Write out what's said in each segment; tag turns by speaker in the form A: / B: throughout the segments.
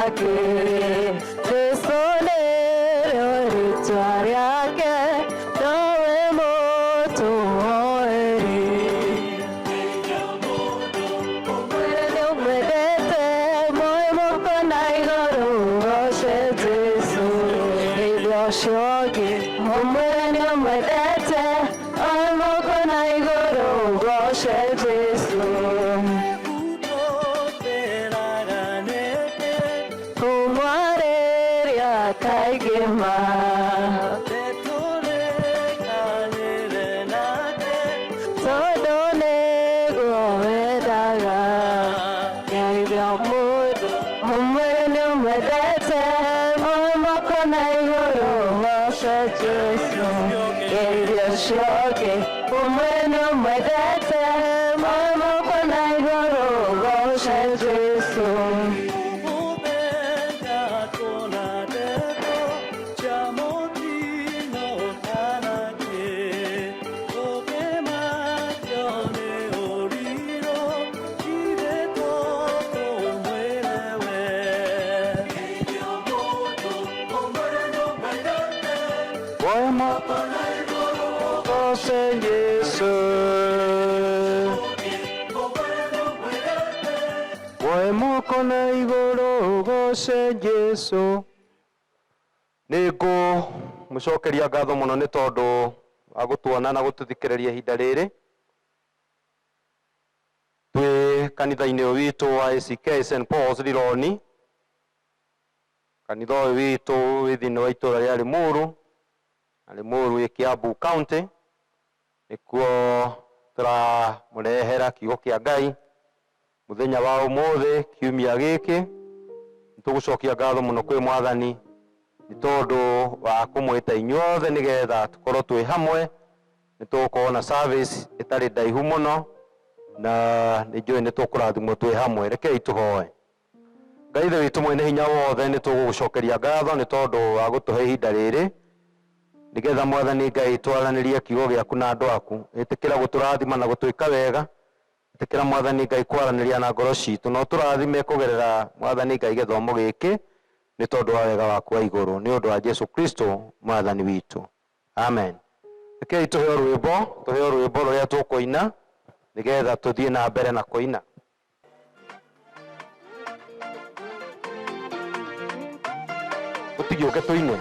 A: yake Jesone ritwa ryake nowe moto hoeri Mwene umwendete moyo moko na iguru goce Jesu Hivyo shogi Mwene umwendete moyo moko na iguru goce Jesu Kaigema Todone goedaga Yaibia mudu Umwene umwedete Mwemoko na iguru Washa Jesu Yaibia shoke Umwene umwedete Mwemoko na iguru Washa Jesu Moko na iguru goce Jesu Niku mucokeria ngatho muno ni tondu agutuona na gututhikiriria ihinda riri twi kanitha-ini witu wa ACK St Paul's Rironi kanitha witu wi thiini wa itura ria Limuru na Limuru wi Kiambu County nikuo turamurehera kiugo kia Ngai muthenya wa umuthi kiumia giki nitugucokia ngatho muno kwi mwathani ni tondu wa kumwita inyuothe nigetha tukorwo twi hamwe nitugukorwo na service itari ndaihu muno na nijui nitukurathimwo twi hamwe rekei tuhoe Ngai ithe witu mwene hinya wothe nitugugucokeria ngatho ni tondu wa gutuhe ihinda riri nigetha mwathani Ngai twaranirie kiugo giaku na andu aku itikira guturathima na gutwika wega itikira mwathani Ngai kwaraniria na ngoro citu no turathime kugerera mwathani Ngai githomo giki ni tondu wa wega waku wa iguru ni undu wa Jesu Kristo mwathani witu amen rekei tuheo rwimbo ruria tukuina nigetha tuthie na mbere na kuina utigiuke tuine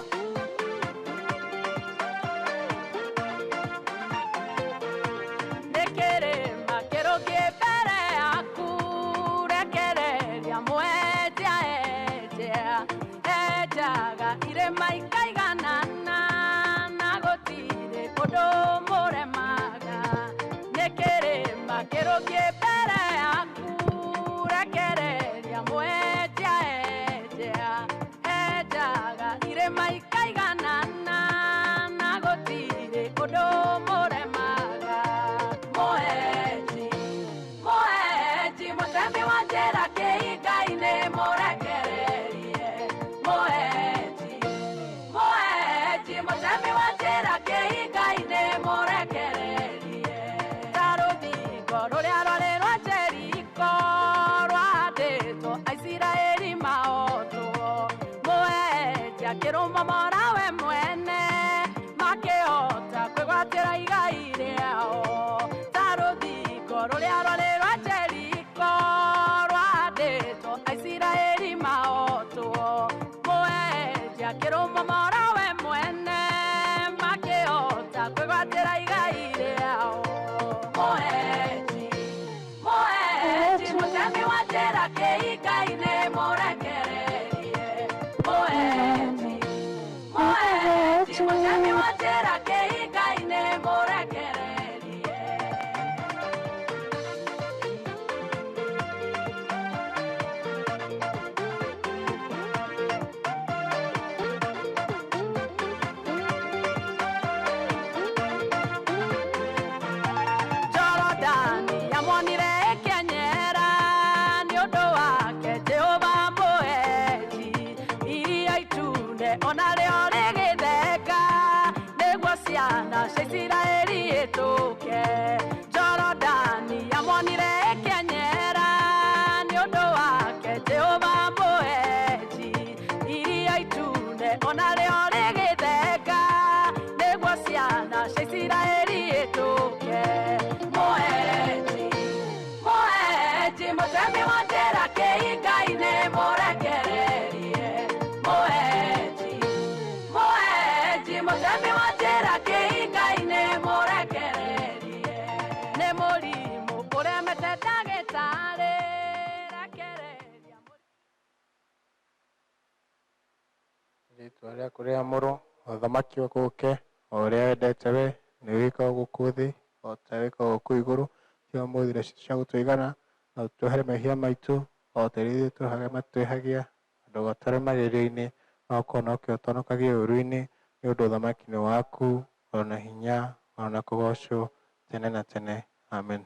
B: Twaria kuria muru uthamaki ukuke uria wendete we ni wika guku thi o ta wika guku iguru cio muthire cia gutwigana na tuhere mehia maitu o ta rithu tuhage matwihagia andu gatare magerio-ini no kono ke utonokagie uru-ini ni undu uthamaki ni waku ona hinya ona kugocwo tene na tene. Amen.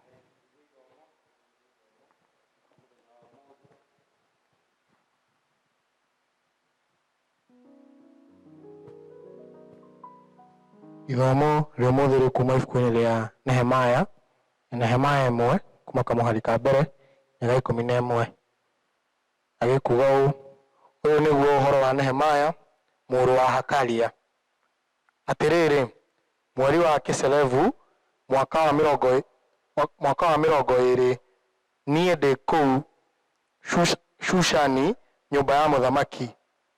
B: Ithomo rĩa ũmũthĩ rĩkuma ibuku-inĩ rĩa Nehemaya, Nehemaya 1 kuma kamũhari ka mbere ga 11 agĩkuga ũũ: ũyũ nĩguo ũhoro wa Nehemaya mũrũ wa Hakalia. Atĩrĩrĩ, mweri wa Kiselevu mwaka wa 20 niĩ ndĩ kũu Shushani nyũmba ya mũthamaki.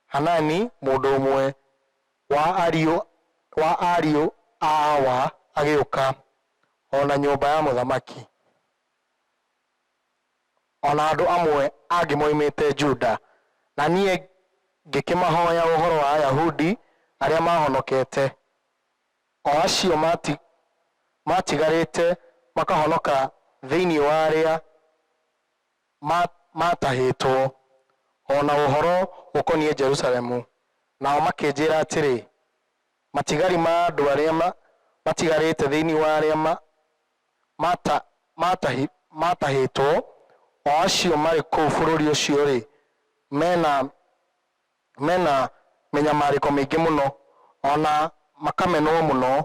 B: Hanani mũndũ ũmwe wa ariũ a Hawa agĩũka ona nyũmba ya mũthamaki, ona andũ amwe angĩ moimĩte Juda, na niĩ ngĩkĩmahoya ũhoro wa Ayahudi arĩa mahonokete, o acio matigarĩte makahonoka thĩinĩ wa arĩa matahĩtwo, ona ũhoro ũkoniĩ Jerusalemu. Nao makĩnjĩra atĩrĩ, matigari ma andũ arĩa matigarĩte thĩinĩ wa arĩa matahĩtwo, o acio marĩ kũu bũrũri ũcio-rĩ, mena mĩnyamarĩko mĩingĩ mũno, ona makamenwo mũno,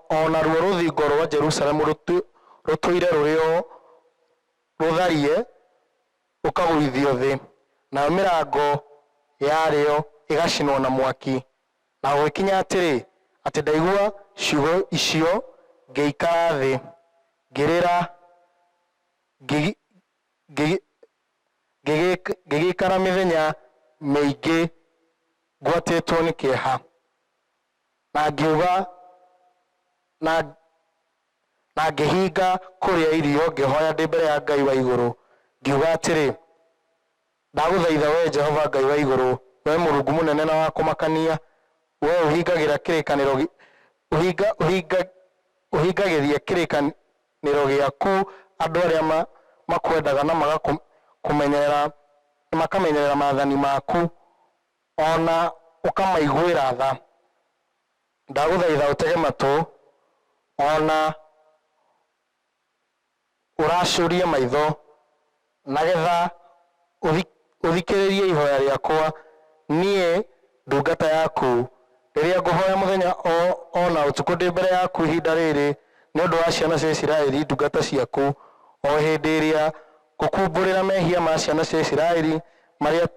B: ona ruo rũthingo rwa Jerusalemu rũtũire rũrĩo rũtharie rũkagũithio thĩ, nayo mĩrango yarĩo ĩgacinwo na mwaki. Na gũgĩkinya atĩrĩ, atĩ ndaigua ciugo icio, ngĩikara thĩ ngĩrĩra, ngĩgĩikara mĩthenya mĩingĩ ngwatĩtwo nĩ kĩeha, na ngiuga na ngĩhinga kũrĩa irio, ngĩhoya ndĩ mbere ya Ngai wa igũrũ, ngiuga atĩrĩ, ndagũthaitha we Jehova Ngai wa igũrũ, we Mũrungu mũnene na wa kũmakania, we ũhingagĩria kĩrĩkanĩro gĩaku andũ arĩa makwendaga na makamenyerera maathani maku, ona ũkamaiguĩra tha. Ndagũthaitha ũtege matũ, ona ũracũrie maitho, nagetha ũthikĩrĩrie ihoya rĩakwa niĩ ndungata yaku, rĩrĩa ngũhoya mũthenya ona ũtukũ ndĩ mbere yaku ihinda rĩrĩ, nĩ ũndũ wa ciana cia Isiraeli ndungata ciaku, o hĩndĩ ĩrĩa ngũkumbũrĩra mehia ma ciana cia Isiraeli marĩa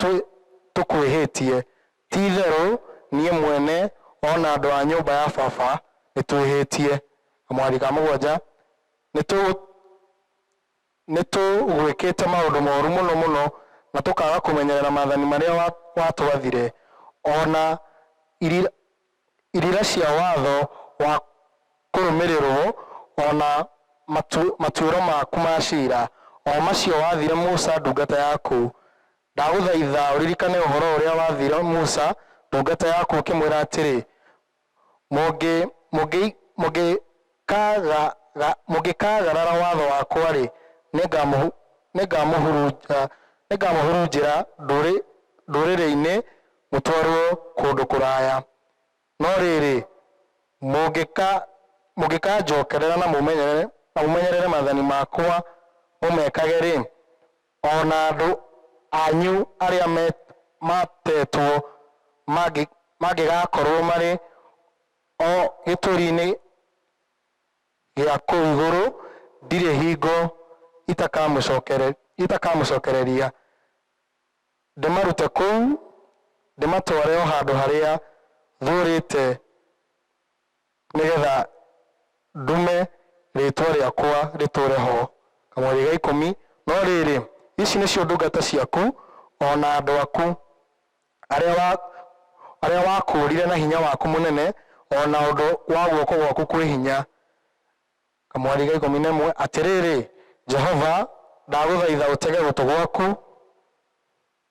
B: tũkwĩhĩtie. Ti itherũ niĩ mwene ona andũ a nyũmba ya baba nĩtwĩhĩtie. Kamũhari ka 7 nĩtũgwĩkĩte maũndũ moru mũno mũno, na tũkaga kũmenyerera maathani marĩa watwathire, ona irira cia watho wa kũrũmĩrĩrwo, ona matuĩro maku ma ciira, o macio wathire Musa ndungata yaku. Ndagũthaitha ũririkane ũhoro ũrĩa wathire Musa ndungata yaku, ũkĩmwĩra atĩrĩ, mũngĩkagarara watho wakwa-rĩ, nĩngamũhurunjĩra ndũrĩrĩ-inĩ mũtwarwo kũndũ kũraya. No rĩrĩ, mũngĩkanjokerera na mũmenyerere maathani makwa mũmekage-rĩ, ona andũ anyu arĩa matetwo mangĩgakorwo marĩ o gĩtũri-inĩ gĩa kũu igũrũ, ndirĩ hingo itakamũcokereria. Ndĩmarute kũu, ndĩmatware o handũ harĩa thũrĩte, nĩgetha ndume rĩtwa rĩakwa rĩtũre ho. Kamũhari ga 10. No rĩrĩ, ici nĩcio ndungata ciaku ona andũ aku arĩa wakũrire na hinya waku mũnene, ona ũndũ wa guoko gwaku kwĩ hinya. Kamũhari ga 11. Atĩrĩrĩ, Jehova, ndagũthaitha ũtege gũtũ gwaku,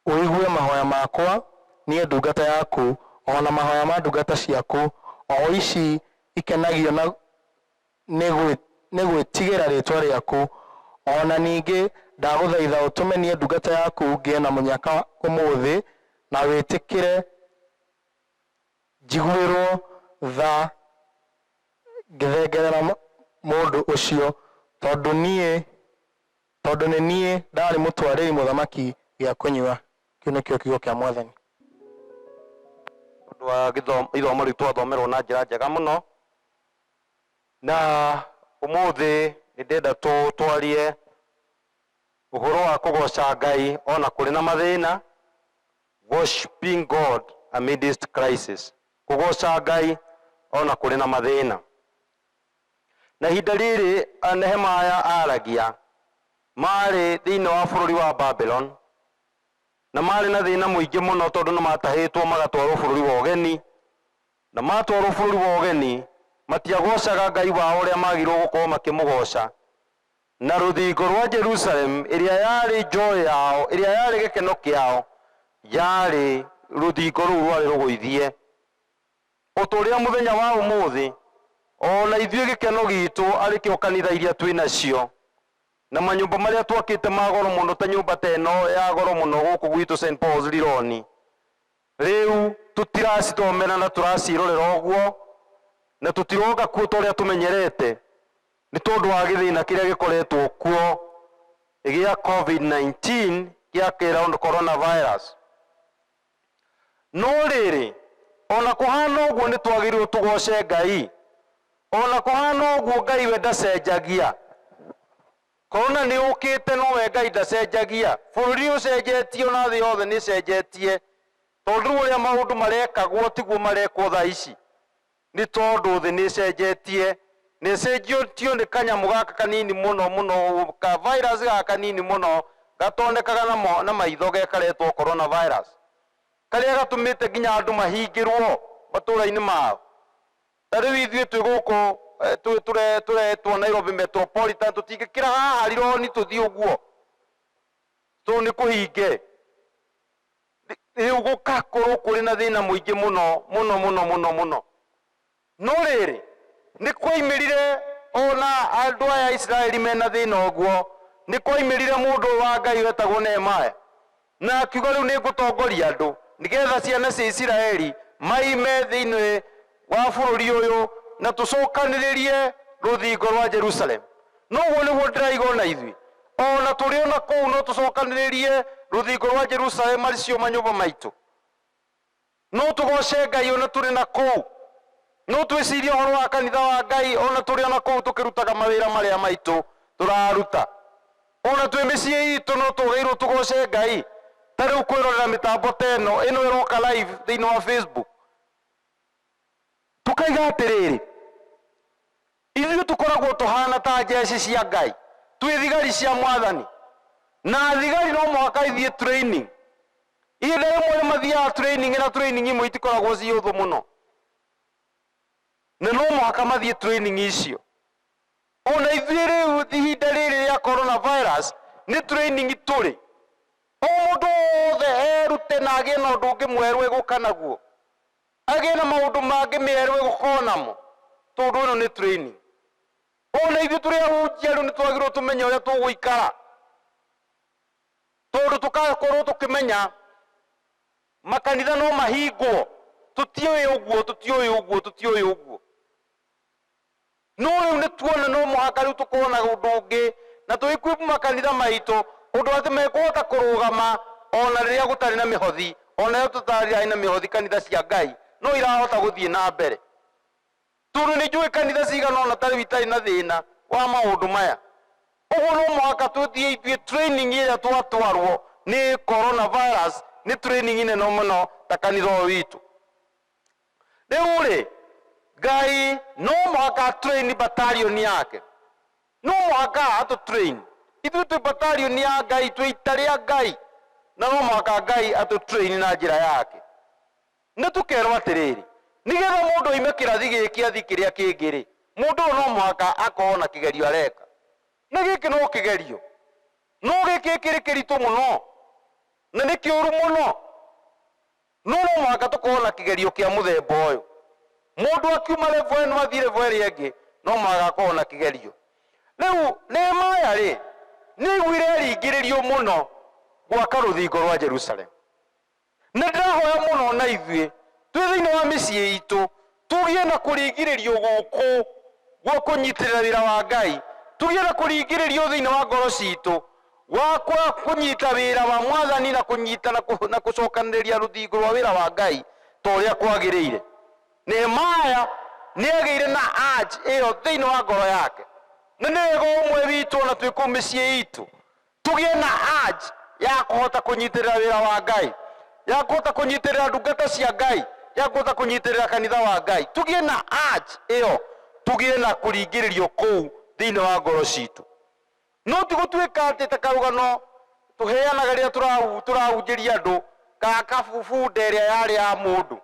B: ũigue mahoya makwa, niĩ ndungata yaku, ona mahoya ma ndungata ciaku o ici ikenagio na nĩ gwĩtigĩra rĩtwa rĩaku. Ona ningĩ ndagũthaitha ũtũme niĩ ndungata yaku ngĩe na mũnyaka ũmũthĩ, na wĩtĩkĩre njiguĩrwo tha ngĩthengerera mũndũ ũcio, tondũ nĩ niĩ ndarĩ mũtwarĩri mũthamaki gĩa kũnyua. Kĩu nĩkĩo kiugo kĩa Mwathani.
A: Ũndũ wa ithomo rĩu twathomerwo na njĩra njega mũno, na ũmũthĩ nĩndenda twarie ũhoro wa kũgoca Ngai ona kũrĩ na mathĩna, worshiping God amidst crisis. Kũgoca Ngai ona kũrĩ na mathĩna. Na ihinda rĩrĩ Nehemia aragia marĩ thĩinĩ wa bũrũri wa Babylon, na marĩ na thĩna mũingĩ mũno tondũ nĩ matahĩtwo magatwarwo bũrũri wa ũgeni, na matwarwo bũrũri wa ũgeni matiagocaga Ngai wao ũrĩa magĩrĩirwo gũkorwo makĩmũgoca. Na rũthingo rwa Jerusalem ĩrĩa yarĩ joy yao, ĩrĩa yarĩ gĩkeno kĩao, yarĩ rũthingo rũu rwarĩ rũgũithie. Ũtũrĩa mũthenya wa ũmũthĩ ona ithuĩ gĩkeno gitũ arĩ kĩo kanitha iria twĩ nacio, na manyũmba marĩa twakĩte ma goro mũno ta nyũmba ta ĩno ya goro mũno gũkũ gwitũ St. Paul's Lironi, rĩu tũtiracithomera na tũracirorera ũguo, na tũtiroga kuo ta ũrĩa tũmenyerete, nĩ tondũ wa gĩthĩna kĩrĩa gĩkoretwo kuo gĩa COVID-19 gĩa coronavirus. No rĩrĩ, ona kũhana ũguo nĩ twagĩrĩirwo tũgoce Ngai, ona kũhana ũguo Ngai we ndacenjagia. Korona nĩ ũkĩte no we Ngai ndacenjagia. Bũrũri ũcenjetie na thĩ yothe nĩ ĩcenjetie, tondũ ũrĩa maũndũ marekagwo tiguo marekwo thaa ici, nĩ tondũ thĩ nĩ ĩcenjetie. Nĩ ĩcenjetio nĩ kanyamũ gaka kanini mũno, ka virus gaka kanini mũno gatondekaga na maitho gekaretwo coronavirus, karĩa gatũmĩte nginya andũ mahingĩrwo matũũra-inĩ mao. Ta rĩu ithuĩ twĩ gũkũ tũretwo Nairobi Metropolitan, tũtingĩkĩra haha Lironi tũthiĩ ũguo, tondũ nĩ kũhinge. Rĩu gũgakorwo kũrĩ na thĩna mũingĩ mũno. No rĩrĩ, nĩ kwaimĩrire ona andũ aya Isiraeli mena thĩna ũguo, nĩ kwaimĩrire mũndũ wa Ngai wetagwo Nehemia, na akiuga rĩu nĩ ngũtongoria andũ nĩgetha ciana cia Isiraeli maime thĩinĩ wa bũrũri ũyũ na tũcokanĩrĩrie rũthingo rwa Jerusalem. No ũguo nĩguo ndĩraiga ona ithuĩ, ona tũrĩ ona kũu no tũcokanĩrĩrie rũthingo rwa Jerusalem arĩ cio manyũmba maitũ. No tũgoce Ngai ona tũrĩ na kũu, no twĩcirie ũhoro wa kanitha wa Ngai ona tũrĩ ona kũu tũkĩrutaga mawĩra marĩa maitũ tũraruta. Ona twĩ mĩciĩ itũ no tũgĩrĩirwo tũgoce Ngai. Ta rĩu kwĩrorera mĩtambo ta ĩno ĩroka live thĩinĩ wa Facebook, tukaiga atĩrĩrĩ, ithuĩ tũkoragwo tũhana ta njeci cia Ngai, twĩ thigari cia Mwathani, na thigari no mũhaka ithiĩ training. Ihinda rĩmwe mathiaga training, na training imwe itikoragwo ci ũthũ mũno, na no mũhaka mathiĩ training icio. Ona ithuĩ rĩu ihinda rĩrĩ rĩa coronavirus nĩ training tũrĩ. O mũndũ wothe erute na agĩe na ũndũ ũngĩ mwerũ egũka naguo, agĩe na maũndũ mangĩ merũ egũkorwo namo, tondũ ĩno nĩ training. Ona ithuĩ tũrĩ ahunjia rĩu nĩ twagĩrĩirwo tũmenye ũrĩa tũgũikara, tondũ tũgakorwo tũkĩmenya makanitha no mahingwo, tũtiũĩ ũguo. No rĩu nĩ tuona no mũhaka rĩu tũkorwo na ũndũ ũngĩ, na tũgĩkwĩpu makanitha maitũ ũndũ atĩ mekũhota kũrũgama ona rĩrĩa gũtarĩ na mĩhothi, ona rĩrĩa tũtarĩ na mĩhothi kanitha cia Ngai no irahota gũthiĩ na mbere. Tondũ nĩ njũĩ kanitha cigana ona tarĩ itarĩ na thĩna wa maũndũ maya. Ũguo no mũhaka tũthiĩ ithuĩ training ĩrĩa twatwarwo nĩ coronavirus, nĩ training nene mũno ta kanitha ũyũ witũ. Rĩu rĩ, Ngai no mũhaka train battalion yake, no mũhaka atũ-train. Ithuĩ twĩ battalion ya Ngai, twĩ ita rĩa Ngai, na no mũhaka Ngai atũ-train na njĩra yake. Nĩ tũkerwo atĩrĩrĩ, nĩgetha mũndũ oime kĩrathi gĩkĩ athi kĩrĩa kĩngĩ-rĩ, mũndũ ũyũ no mũhaka akorwo na kĩgerio areka. Na gĩkĩ no kĩgerio, no gĩkĩ kĩrĩ kĩritũ mũno, na nĩ kĩũru mũno. no mwaka tukona kigerio kia muthemba uyu mundu akiuma level eno athire level ĩngĩ no mwaka kona kigerio riu Nehemia ri ni igwire ringiririo muno gwaka ruthingo rwa Jerusalem na ndahoya muno na ithuĩ twi thiini wa mĩciĩ itũ tugie na kuringiririo guku gwa kunyitirira wira wa Ngai tugie na kuringiririo thiini wa ngoro citũ wakwa kunyita wira wa Mwathani na kunyita na kucokanĩrĩria ruthingo rwa wira wa Ngai ta ũrĩa kwagĩrĩire. Nehemia nĩ agĩire na urge ĩyo thiini wa ngoro yake na nĩ wega ũmwe witũ na twĩ kũu mĩciĩ itũ tugie na urge ya kũhota kũnyitĩrĩra wira wa Ngai, ya kũhota kũnyitĩrĩra ndungata cia Ngai, ya kũhota kũnyitĩrĩra kanitha wa Ngai. Tugie na urge ĩyo, tugie na kũringĩrĩrio kũu thiini wa ngoro citũ. No ti gũtuĩka atĩ ta karũgano tũheanaga rĩrĩa tũrahunjĩria andũ ka bunda ĩrĩa yarĩ ya mũndũ.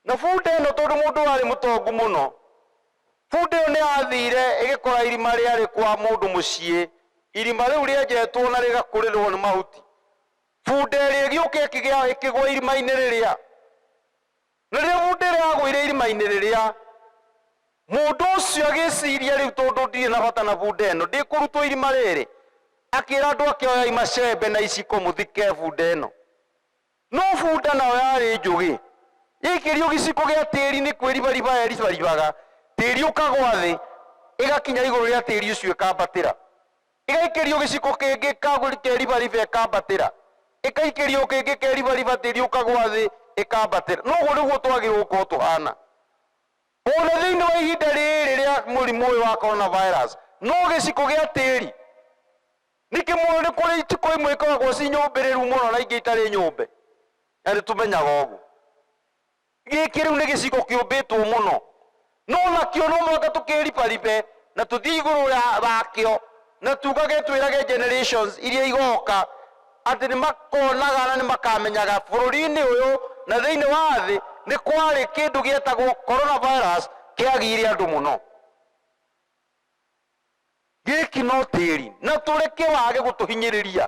A: Na bunda ĩno tondũ mũndũ warĩ mũtongu mũno, bunda ĩyo nĩ yathire ĩgĩkora irima rĩarĩ kwa mũndũ mũciĩ, irima rĩu rĩenjetwo na rĩgakũrĩrwo nĩ mahuti. Bunda ĩrĩa ĩgĩũka ĩkĩgwa irima-inĩ rĩrĩa, na rĩrĩa bunda ĩrĩa yagũire irima-inĩ rĩrĩa, mũndũ ũcio agĩciria rĩu tondũ ndirĩ na bata na bunda ĩno ndĩkũrutwo irima rĩrĩ, akĩra andũ ake oya macembe na iciko mũthike bunda ĩno. No bunda nayo yarĩ njũgĩ, ĩkĩrio gĩciko gĩa tĩri nĩ kwĩribariba yeribaribaga, tĩri ũkagwa thĩ, ĩgakinya igũrũ rĩa tĩri ũcio ĩkambatĩra, ĩgaikĩrio gĩciko kĩngĩ keribariba ĩkambatĩra, ĩgaikĩrio kĩngĩ keribariba tĩri ũkagwa thĩ ĩkambatĩra. No ũguo nĩguo twagĩrĩirwo gũkorwo tũhana. Ona thĩinĩ wa ihinda rĩrĩ rĩa mũrimũ ũyũ wa coronavirus, no gĩciko gĩa tĩri nĩ kĩmwe, nĩ kũrĩ itiko imwe ikoragwo ci nyũmbĩrĩru mũno na ingĩ itarĩ nyũmbe, na nĩ tũmenyaga ũguo. Gĩkĩ rĩu nĩ gĩciko kĩũmbĩtwo mũno, no nakĩo no mũhaka tũkĩribaribe na tũthiĩ igũrũ wakĩo na tugage twĩrage generations iria igoka atĩ nĩ makonaga na nĩ makamenyaga bũrũri-inĩ ũyũ na thĩinĩ wa thĩ nĩ kwarĩ kĩndũ gĩetagwo coronavirus kĩagĩire andũ mũno. Gĩkĩ no tĩri, na tũreke wage gũtũhinyĩrĩria,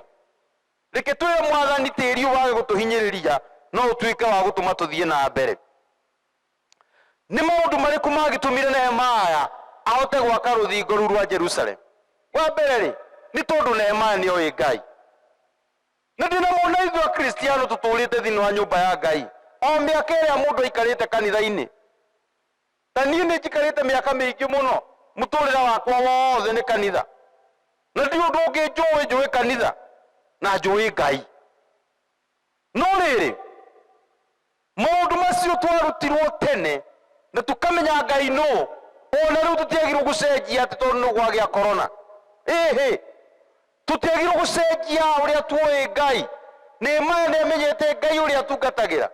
A: reke twĩre Mwathani tĩri wage gũtũhinyĩrĩria no ũtuĩke wa gũtũma tũthiĩ na mbere. Nĩ maũndũ marĩkũ magĩtũmire Nehemia ahote gwaka rũthingo rũu rwa Jerusalem? Wa mbere rĩ, nĩ tondũ Nehemia nĩ oĩ Ngai. Na ndinamona ithuĩ Akristiano tũtũrĩte thĩinĩ wa nyũmba ya Ngai o mĩaka ĩrĩa mũndũ aikarĩte kanitha-inĩ. Ta niĩ nĩ njikarĩte mĩaka mĩingĩ mũno, mũtũrĩre wakwa wothe nĩ kanitha, na ndirĩ ũndũ ũngĩ njũĩ kanitha na njũĩ Ngai. No rĩrĩ, maũndũ macio twarutirwo tene na tukamenya Ngai nũ, ona rĩu tũtiagĩrĩirwo gũcenjia atĩ tondũ nĩ gwagĩa corona. Ĩhĩ, tũtiagĩrĩirwo gũcenjia ũrĩa tuoĩ Ngai. Nehemia nĩ amenyete Ngai ũrĩa atungatagĩra,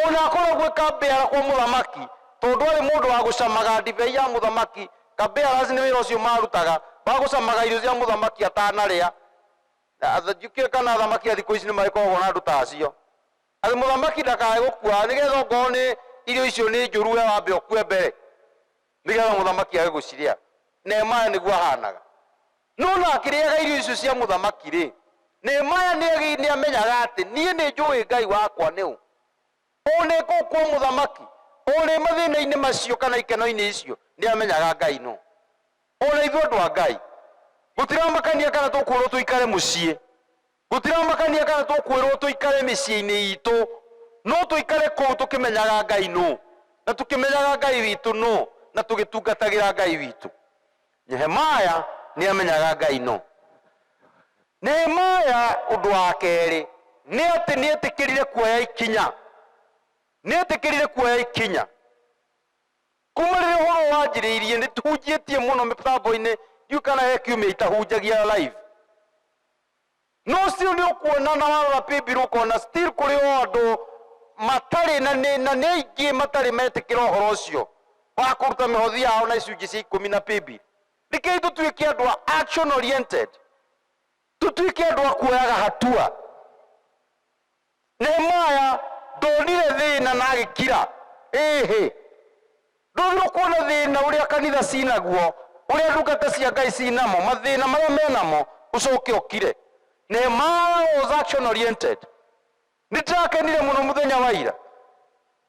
A: ona akoragwo kambĩara kwa mũthamaki tondũ arĩ mũndũ wa gũcamaga ndibei ya mũthamaki. Kambĩara nĩ wĩra ũcio marutaga wa gũcamaga irio cia mũthamaki atanarĩa. Njũkĩrĩ kana athamaki a thikũ ici nĩ magĩkoragwo na andũ ta acio, atĩ mũthamaki ndakae gũkua nĩgetha okorwo nĩ irio icio nĩ njũru we wambe ũkue mbere nĩgetha mũthamaki age gũcirĩa. Nehemia nĩguo ahanaga. No na akĩrĩaga irio icio cia mũthamaki rĩ, Nehemia nĩ amenyaga atĩ niĩ nĩ njũĩ Ngai wakwa nĩũ, ona kwa mũthamaki, ona mathĩna-inĩ macio kana ikeno-inĩ icio nĩ amenyaga Ngai nũ. Ona ithuĩ andũ a Ngai gũtiramakania kana tũkwĩrwo tũikare mũciĩ, gũtiramakania kana tũkwĩrwo tũikare mĩciĩ-inĩ itũ, no tũikare kũu tũkĩmenyaga Ngai nũ, na tũkĩmenyaga Ngai witũ nũ, na tũgĩtungatagĩra Ngai witũ. Nehemia nĩ amenyaga Ngai nũ. Nehemia ũndũ wa kerĩ nĩ atĩ nĩ etĩkĩrire kuoya ikinya, nĩ etĩkĩrire kuoya ikinya. Kuma rĩrĩa ũhoro wanjĩrĩirie nĩ tuhunjĩtie mũno mĩtambo-inĩ, ndiũ kana he kiumia itahunjagia live, no still nĩ ũkuona na warora Bible ũkona still kũrĩ o andũ matarĩ na nĩ aingĩ matarĩ metĩkĩra ũhoro ũcio wa kũruta mĩhothi yao na icunjĩ cia 10 na Bible. Rekei tũtuĩke andũ a action oriented, tũtuĩke andũ a kuoyaga hatua. Nehemia ndonire thĩna na agĩkira. Ĩhĩ, ndũgĩrwo kuona thĩna ũrĩa kanitha cinaguo, ũrĩa ndungata cia Ngai cinamo, mathĩna marĩa menamo ũcoke ũkire. Nehemia was action oriented. nitirakenire muno muthenya wa ira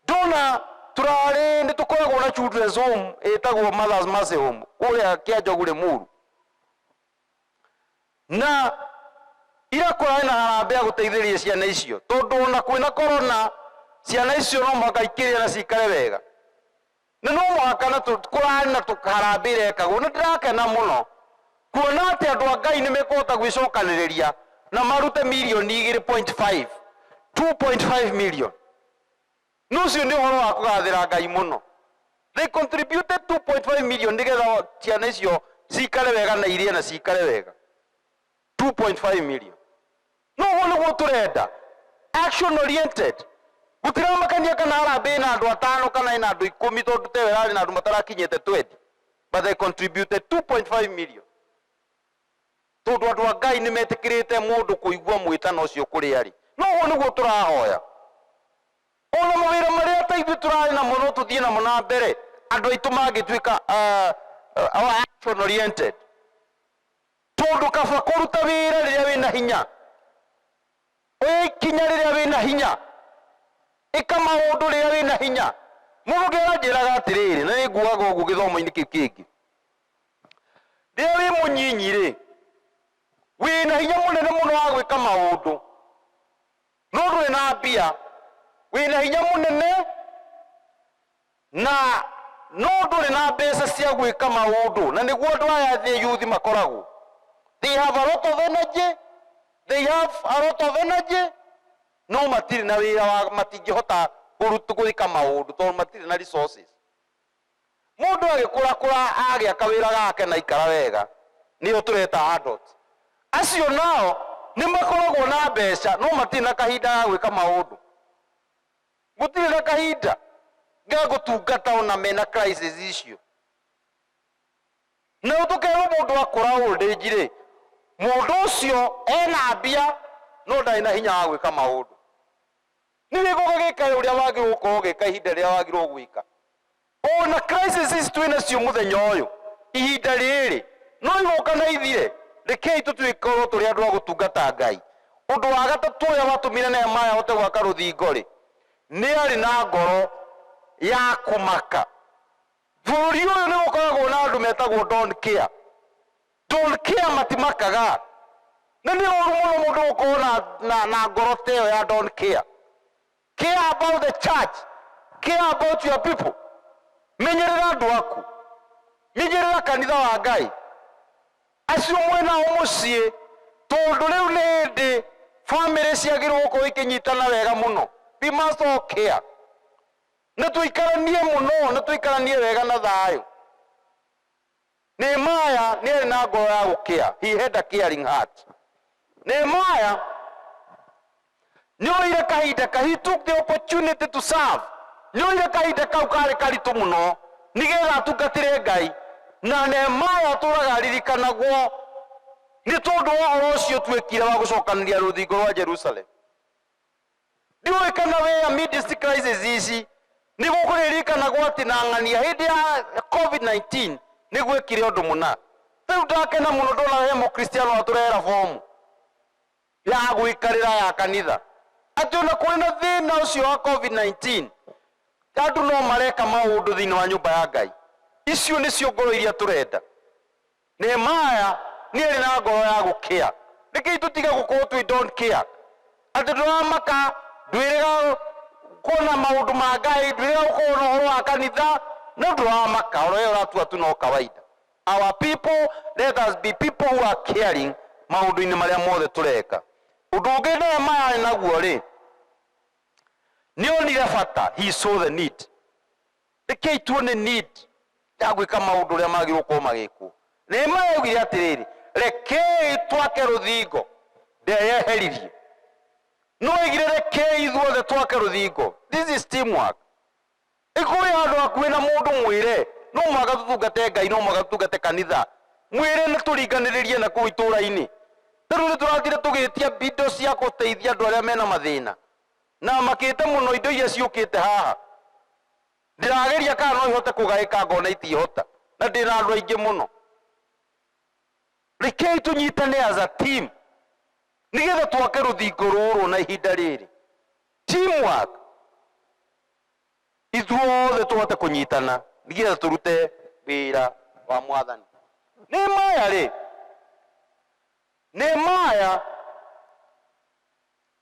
A: ndona turare nitukoragwo na children's home etagwo mothers mercy home kuria Kianjogu Limuru na ira kora na harambea guteithĩrĩria ciana icio tondu ona kwina corona ciana icio no makaikiria na cikare wega na no mwaka na tukurani na tukarambire kago na ndirakena muno kuona ati andu a Ngai nimekota gwicokanĩrĩria na marute milioni 2.5 2.5 million no cio ni horo wa kugathira Ngai muno. They contributed 2.5 million nigetha ciana icio cikare wega na irie na cikare wega 2.5 million. No wona go turenda action oriented gutiramakania kana arabe na andu atano kana ina andu 10 tondu tewe na andu matarakinyete 20 but they contributed 2.5 million. Tondu andu a Ngai nimetikirite mundu kuigua mwitano ucio kuri ari no wona go turahoya ona mawira maria taithu turari na muno tuthie na mona mbere andu aitu magituika our action oriented tondu kaba kuruta wira riria wina hinya kinya riria wina hinya ika maundu riria wina hinya muruge aranjiraga atiriri na niguaga ugu githomo-ini kiu kingi riria wi munyinyi ri wina hinya munene muno wa gwika maundu no nduri na mbia wina hinya munene na no nduri na mbeca cia gwika maundu na niguo andu aya thie youth makoragwo they have a lot of energy no matiri na wira wa matingihota gwika maundu tondu matiri na resources. Mundu agikura agiaka wira gake na ikara wega nio tureta adults acio nao ni makoragwo na mbeca no matiri na kahinda ga gwika maundu gutiri na kahinda ga gutungata ona mena crisis icio na utukero mundu akura old age ri mundu ucio ena mbia no ndai na hinya wa gwika maundu ni wiko gika uria wagirwo gukorwo gika ihinda ria wagirwo gwika ona crisis twina cio muthenya uyu ihinda riri no igoka na ithire rekei tutwikoro turi andu a gutungata Ngai. Undu wa gatatu uria watumire Nehemia hote gwaka ruthingo ri ni ari na ngoro ya kumaka. Bũrũri ũyũ nĩ gũkoragwo na andũ metagwo don't care matimakaga na nĩ ũru mũno mũndũ gũkorwo na ngoro ta ĩyo ya don't care about the church, care about your people. Menyerera andũ aku, menyerera kanitha wa Ngai acio mwena mũciĩ tondũ rĩu nĩ hĩndĩ family ciagĩrĩirwo gũkorwo ikĩnyitana wega mũno. We must all care. Na tuikaranie muno na tuikaranie wega na thayo. Nehemia ni ari na ngoro ya gukia. He had a caring heart. Nehemia ni oire kahinda he took the opportunity to serve. Ni oire kahinda kau kari karitu muno nigetha atungatire Ngai na Nehemia aturaga ririkanagwo ni tondu wa uhoro ucio twekire wa gucokaniria ruthingo rwa Jerusalem. Ndiwe kana we amidst crisis ici ni gukuririkana ati na ng'ania hindi ya COVID-19 ni gwekire undu muna. Riu ndakena muno ndona we mukristiano aturera fomu ya gwikarira ya kanitha ati ona kuri na thina ucio wa COVID-19 andu no mareka maundu thiini wa nyumba ya Ngai. Icio nicio ngoro iria turenda. Nehemia ni ari na ngoro ya gukia. Rekei tutiga gukorwo twi don't care ati turamaka ndwirega kuona maundu ma Ngai ndwirega kuona uhoro wa kanitha no ndwamaka oro uratua tu no kawaida. Our people, let us be people who are caring maundu-ini maria mothe tureka. Undu ungi Nehemia naguo ri ni onire bata, he saw the need. Rekei tuone need ya gwika maundu uria magirwo gukorwo magikwo. Nehemia augire atiriri rekei twake ruthingo ndeyeheririe no igire rekei ithuothe twake ruthingo. This is teamwork. Ikuri andu akuwi na mundu mwire no mwaga tutungate Ngai no mwaga tutungate kanitha mwire na turinganiririe na kuu itura-ini. Riu ni turathire tugitia bindo cia guteithia andu aria mena mathina na makite muno indo iria ciukite haha. Ndirageria kana no ihote kugaika ngona itihota na ndina andu aingi muno. Rekei tunyitane as a team nigetha twake ruthingo ruru na ihinda riri teamwork, ithuothe tuhote kunyitana nigetha turute wira wa Mwathani. Nehemia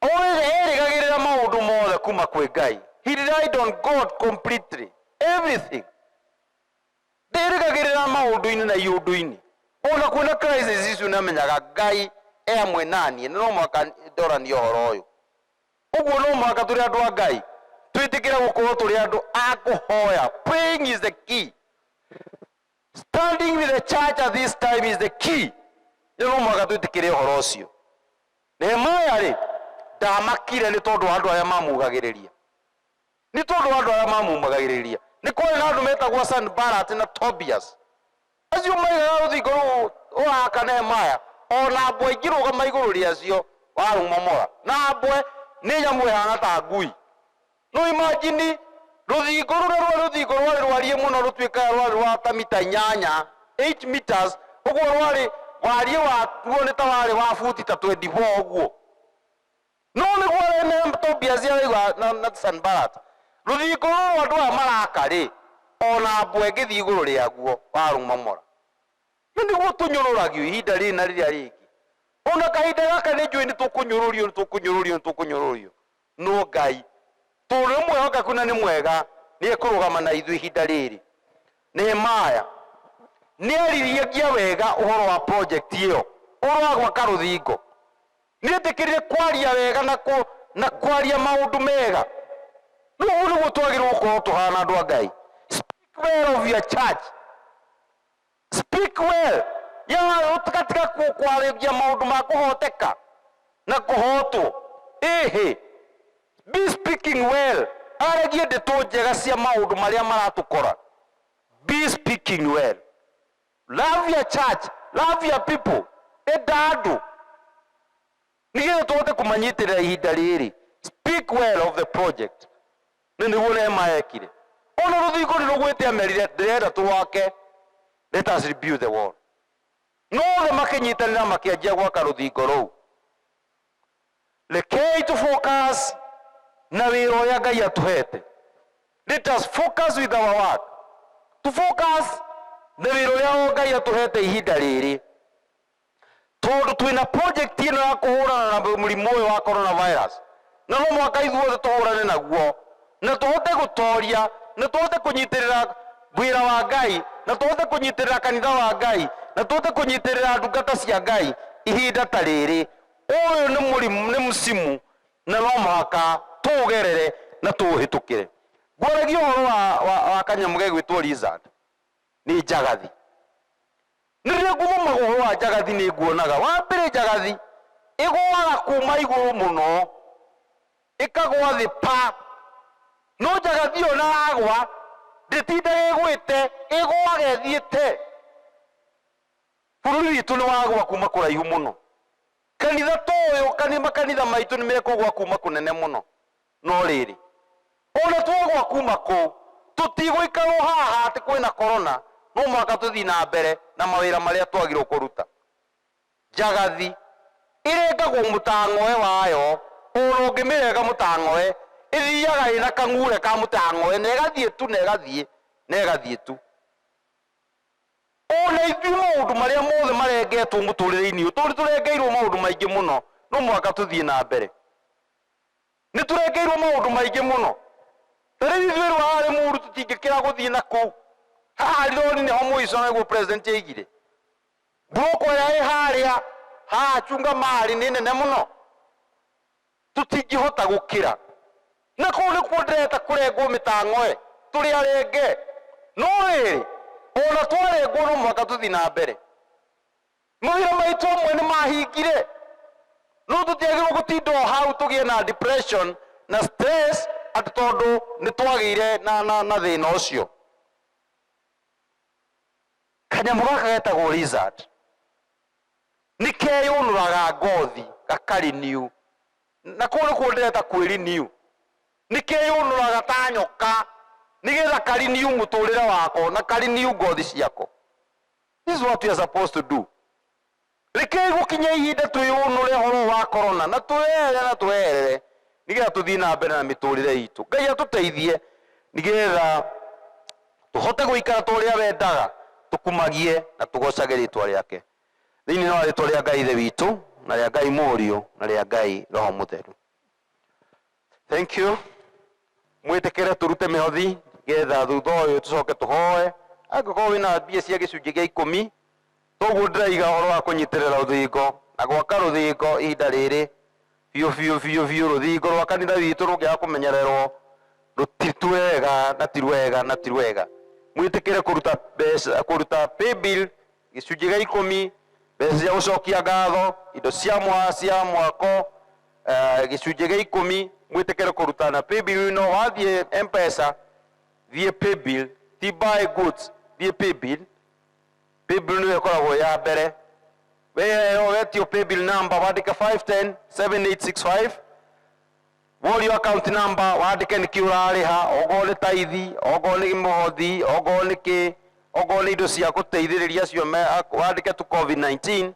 A: erigagirira maundu mothe kuma kwi Ngai. He relied on God completely, everything. Nderigagirira maundu-ini na iundu-ini. Ona kwina crisis icio namenyaga Ngai emwe nanie, no mwaka ndorani uhoro uyu. Uguo no mwaka turi andu a Ngai twitikire gukorwo turi andu a kuhoya. Praying is the key. Standing with the church at this time is the key. No mwaka twitikire uhoro ucio. Nehemia ndamakire ni tondu andu aya mamugagiriria. Ni tondu andu aya mamumagagiriria. Ni kwari na andu metagwo Sanballat na Tobias. Acio maigaga ruthingo rwa Nehemia, ona mbwe ingirugama iguru riacio warumomora. Na mbwe ni nyamu ihana ta ngui. No imagine ruthingo rwari rwarie muno rutwika rwari rwa ta mita 8 meters. Uguo rwari warie wa ni ta wari wa futi ta 24 uguo. No ni gware ne Tobias na Sanballat. Ruthingo rwa andu aya maraka ri ona mbwe ngithii iguru riaguo warumomora. Niguo tunyururagio ihinda riri na riria ringi. Ona kahinda gaka ni njui ni tukunyururio. No Ngai turi mwehokeku na ni mwega ni ekurugama na ithu ihinda riri. Nehemia ni eririagia wega uhoro wa project iyo, uhoro wa gwaka ruthingo. Ni etikirire kwaria wega na kwaria maundu mega. Nuguo niguo twagirwo gukorwo tuhana andu a Ngai. Speak well of your church. Speak well. Ya katika kuaribia maundu ma kuhoteka na kuhotwo. Be speaking well. Aragie ndeto njega cia maundu maria maratukora. Be speaking well. Love your church. Love your people. Enda andu nigetha tuhote kumanyitirira ihinda riri. Speak well of the project. Niguo Nehemia ekire. Ona ruthingo ni rugwite amerire ndirenda tuwake. Let us rebuild the wall. No the makinyitanira makianjia gwaka ruthingo ruu. Rekei to focus na wira uria Ngai atuhete. Let us focus with our work. To focus na wira uria Ngai atuhete ihinda riri. Tondu twina project ino ya kuhurana na murimu uyu wa coronavirus. Na no mwaka ithuothe tuhurane naguo. Na tuhote gutoria, na tuhote kunyitirira wira wa Ngai, na tuhote kunyitirira kanitha wa Ngai, na tuhote kunyitirira ndungata cia Ngai ihinda ta riri. Uyu ni murimu, ni musimu, na no mwaka tugerere na tuhitukire. Gwaragia uhoro wa kanyamu gegwitwo lizard ni njagathi. Niria nguma uhoro wa njagathi ni nguonaga. Wa mbere njagathi igwaga kuma iguru muno ikagwa thi pa. No njagathi ona agwa nditindaga igwite igwage thiite. Bururi witu ni wagwa kuma kuraihu muno. Kanitha toyo makanitha maitu ni mekugwa kuma kunene muno. No riri ona twagwa kuma ku tutigwikarwo haha ati kwina corona. No mwaka tuthi na mbere na mawira maria twagirwo kuruta. Njagathi irengagwo mutangoe wayo, ona ungimirega mutangoe ithiaga ina kang'ure ka mutangoe na igathie tu. Ona ithuĩ maundu maria mothe marengetwo muturire-ini turi turengeirwo maundu maingi muno. No mwaka tuthie na mbere ni turengeirwo maundu maingi muno. Tari ithuĩ rwari muru tutingikira guthie na ku haha roni ni ho muico naguo president yaigire. Mboko ya haria ha chunga mari ni nene muno tutingihota gukira. Na kuu nikuo ndireta kurengwo mitangoe turi arenge. No riri ona twarengwo no mwaka tuthi na mbere. Mawira maitu amwe ni mahingire. No tutiagirwo gutinda hau tugie na depression na stress ati tondu ni twagire na thina ucio. Kanyamu gaka getagwo lizard ni keyunuraga ngothi gakari niu. Na kuu nikuo ndireta kwiri niu ni keyunuraga ta nyoka nigetha kari niu muturire wako na kari niu ngothi ciako. This is what we are supposed to do. Rekei gukinya ihinda twiyunure horo wa corona na tuerere nigetha tuthii na mbere na miturire itu. Ngai atuteithie nigetha tuhote guikara turia wendaga, tukumagie na tugocage ritwa riake thiini wa ritwa ria Ngai ithe witu na ria Ngai Mũriũ na ria Ngai Roho Mũtheru. Thank you. Mwitikire turute mihothi getha thutha uyu tucoke tuhoe. Angĩkorwo wina mbia cia gĩcunjĩ gĩa 10 toguo ndĩraiga ũhoro wa kũnyitĩrĩra rũthingo na gwaka rũthingo ihinda rĩrĩ biũ rũthingo rwa kanitha witũ rũngĩaga kũmenyererwo rũtirwega na tirwega. Mwitikire kũruta pay bill gĩcunjĩ gĩa 10, mbeca cia gũcokia ngatho, indo cia mwako gĩcunjĩ gĩa 10. Mwitikire kũruta na pay bill no wathie M-Pesa thie pay bill, ti buy goods, thie pay bill. Pay bill nĩ ĩkoragwo ya mbere. Wetio pay bill number wandike 5107865. Worio account number wandike nĩ kĩ ũrarĩha, okorwo nĩ taithi, okorwo nĩ mũhothi, okorwo nĩ kĩ, okorwo nĩ indo cia gũteithĩrĩria cio wandike tu COVID-19.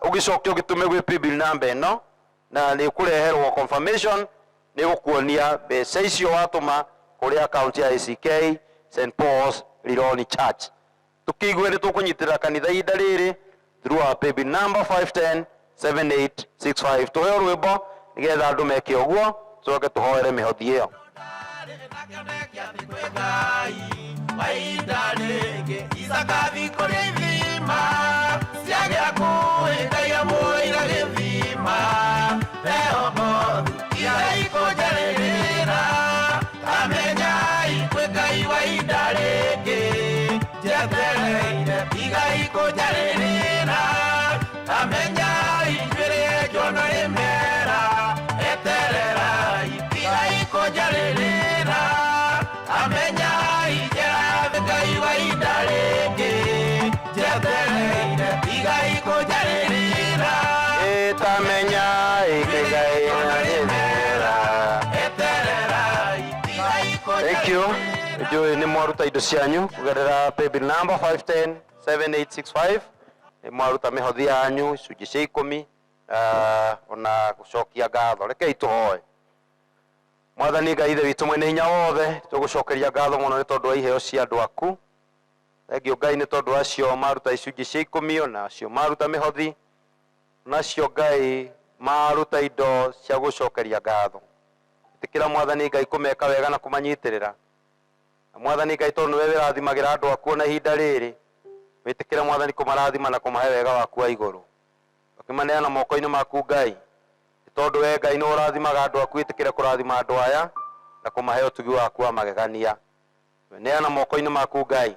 A: Ũgĩcokia ũgĩtume gwĩ pay bill number ĩno na nĩ ũkũreherwo confirmation, nĩ gũkuonia mbeca icio watũma kũrĩ account ya ACK St. Paul's Lironi Church. Tukigwe nĩ tũkũnyitĩrĩra kanitha ihinda rĩrĩ through our pay bill number 5107865. Tũheo rwĩmbo nĩgetha andũ meke ũguo tũcoke tũhoere mĩhothi ĩyo. Thank you. Nĩ mwaruta indo cianyu kugerera pay bill number 5107865. Nĩ mwaruta mĩhothi yanyu icunjĩ cia 10 ona gũcokia ngatho. Rekei tũhoe. Mwathani Ngai ithe witũ mwene hinya wothe, tũgũcokeria ngatho mũno nĩ tondũ wa iheo cia andũ aku. Thengio Ngai nĩ tondũ wa acio maruta icunjĩ cia 10 ona acio maruta mĩhothi na acio Ngai maruta indo cia gũcokeria ngatho. Tikira Mwathani Ngai kũmeka wega na kũmanyitĩrĩra. Mwathani Ngai tondũ nĩwe wĩrathimagĩra andũ aku na ihinda rĩrĩ, wĩtĩkĩre Mwathani kũmarathima na kũmahe wega waku wa igũrũ. Ũkĩmaneana moko-inĩ maku Ngai, tondũ we Ngai nĩ ũrathimaga andũ aku, wĩtĩkĩre kũrathima andũ aya na kũmahe ũtugi waku wa magegania. Neana moko-inĩ maku Ngai,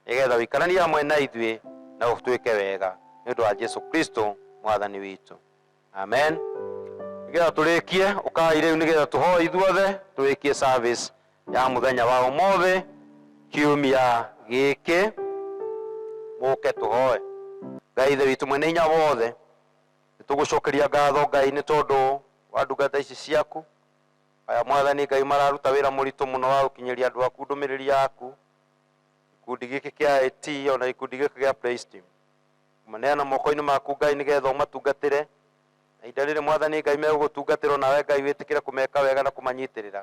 A: nĩgetha wĩikaranie hamwe na ithuĩ na ũtwĩke wega nĩ ũndũ wa Jesu Kristo Mwathani witũ. Amen. Nĩgetha tũrĩkie ũkai rĩu nĩgetha tũhoe ithuothe tũrĩkie service ya mũthenya wa ũmũthĩ kiumia gĩkĩ. Mũke tũhoe. Ngai ithe witũ mwene hinya wothe, nĩtũgũcokeria ngatho Ngai nĩ tondũ wa ndungata ici ciaku. Aya Mwathani Ngai mararuta wĩra mũritũ mũno wa gũkinyĩria andũ aku ndũmĩrĩri yaku. Gĩkundi gĩkĩ kĩa AT ona gĩkundi gĩkĩ gĩa Praise Team, maneana moko-inĩ maku Ngai nĩgetha ũmatungatĩre. Na ihinda rĩrĩ Mwathani Ngai megũgũtungatĩrwo nawe Ngai wĩtĩkĩre kũmeka wega na kũmanyitĩrĩra.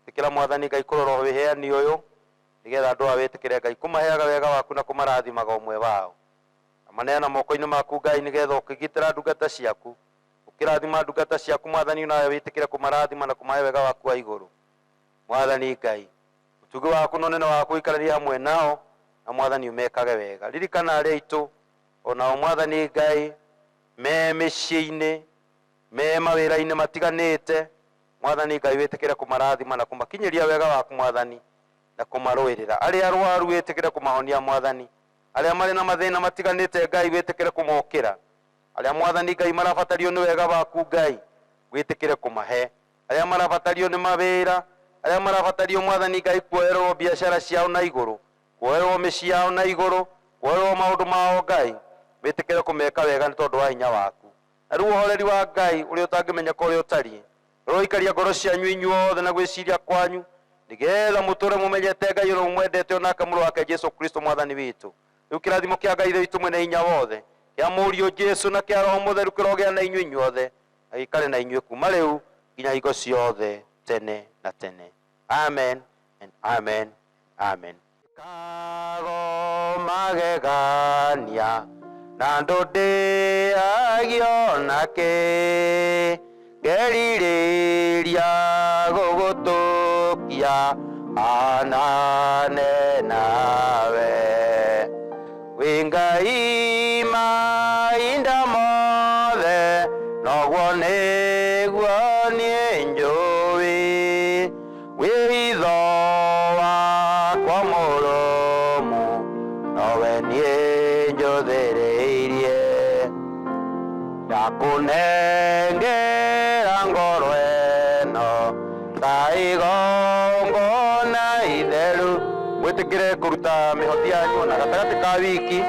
A: Wĩtĩkĩra Mwathani Ngai kũrora wĩheani ũyũ nĩgetha andũ aya wĩtĩkĩre Ngai kũmaheaga wega waku na kũmarathimaga ũmwe wao. Maneana moko-inĩ maku Ngai nĩgetha ũkĩgitĩra ndungata ciaku, ũkĩrathima ndungata ciaku Mwathani nawe wĩtĩkĩre kũmarathima na kũmahe wega waku wa igũrũ. Mwathani Ngai, ũtugi waku na ũnene waku ũikaranie hamwe nao na Mwathani ũmekage wega. Ririkana arĩa aitũ onao Mwathani Ngai me mĩciĩ-inĩ, me mawĩra-inĩ matiganĩte. Mwathani Ngai wĩtĩkĩre kũmarathima na kũmakinyĩria wega waku Mwathani na kũmarũĩrĩra. Arĩa arwaru wĩtĩkĩre kũmahonia Mwathani. Arĩa marĩ na mathĩna matiganĩte Ngai wĩtĩkĩre kũmokĩra. Arĩa Mwathani Ngai marabatario nĩ wega waku Ngai wĩtĩkĩre kũmahe. Arĩa marabatario nĩ mawĩra, arĩa marabatario Mwathani Ngai kuoerwo biacara ciao na igũrũ, kuoerwo mĩciĩ yao na igũrũ, kuoerwo maũndũ mao Ngai wĩtĩkĩre kũmeka wega nĩ tondũ wa hinya waku. Na rĩu ũhoreri wa Ngai ũrĩa ũtangĩmenyeka ũrĩa ũtariĩ ũroikaria ngoro cianyu inyuothe na gwĩciria kwanyu nĩgetha mũtũre mũmenyete Ngai ũrĩa mũmwendete onake mũrũ wake Jesu Kristo Mwathani witũ. Rĩu kĩrathimo kĩa Ngai ithe witũ mwene hinya wothe, kĩa Mũriũ Jesu na kĩa Roho Mũtheru kĩrogĩa na inyuĩ inyuothe aikare na inyuĩ kuma rĩu nginya hingo ciothe tene na tene. Amen and amen. Amen. Kago magegania na ndũndĩagio nake ngerirĩria gũgũtũkia anane nawe wĩ Ngai mahinda mothe noguo nĩguo niĩ njũĩ wĩ hitho wakwa mũrũmu nowe niĩ njũthĩrĩirie ndakũnengera ngoro ĩno ta igongona itheru. Mwĩtĩkĩre kũruta mĩhothi yanyu na gatagatĩ ka wiki.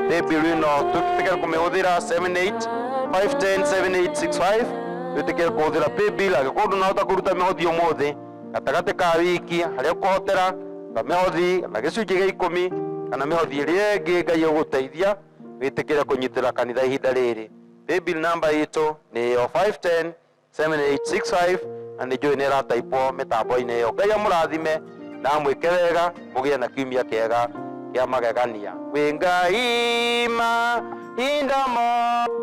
A: Paybill ĩno twĩtĩkĩre kũmĩhũthĩra 78510785. Twĩtĩkĩre kũhũthĩra paybill angĩkorwo ndũnahota kũruta mĩhothi ũmũthĩ gatagatĩ ka wiki harĩa ũkũhotera ta mĩhothi na gĩcunjĩ gĩa 10 kana mĩhothi ĩrĩa ĩngĩ Ngai ũgũteithia wĩtĩkĩre kũnyitĩra kanitha ihinda rĩrĩ. Paybill number itũ nĩ 5107865 na nĩ njũĩ nĩ ĩrataipwo mĩtambo-inĩ ĩyo. Ngai amũrathime na mwĩke wega mũgĩe na kiumia kĩega kĩa magegania. Wĩ Ngai mahinda mothe